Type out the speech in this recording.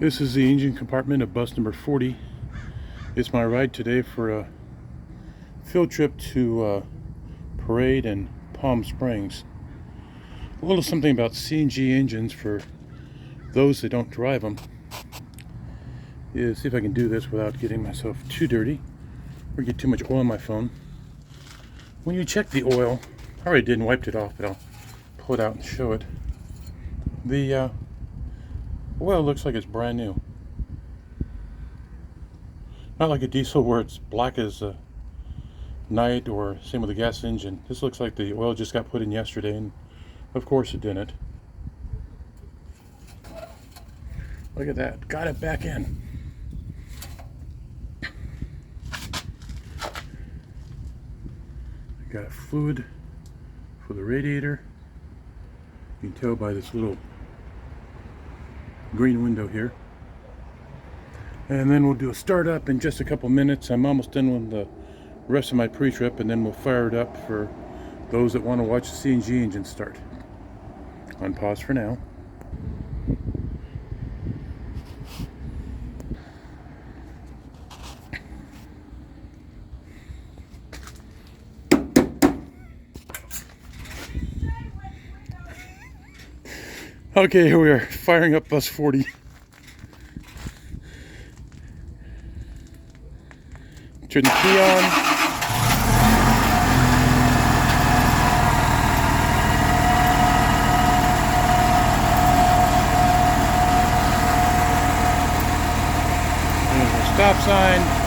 This is the engine compartment of bus number 40. It's my ride today for a field trip to Parade and Palm Springs. A little something about CNG engines for those that don't drive them. See if I can do this without getting myself too dirty or get too much oil on my phone. When you check the oil, I already did and wiped it off, but I'll pull it out and show it. The oil looks like it's brand new. Not like a diesel where it's black as a night, or same with the gas engine. This looks like the oil just got put in yesterday, and of course it didn't. Look at that, got it back in. I got fluid for the radiator. You can tell by this little green window here. And then we'll do a startup in just a couple minutes. I'm almost done with the rest of my pre-trip, and then we'll fire it up for those that want to watch the CNG engine start. On pause for now. Okay, here we are, firing up bus 40. Turn the key on. There's a stop sign.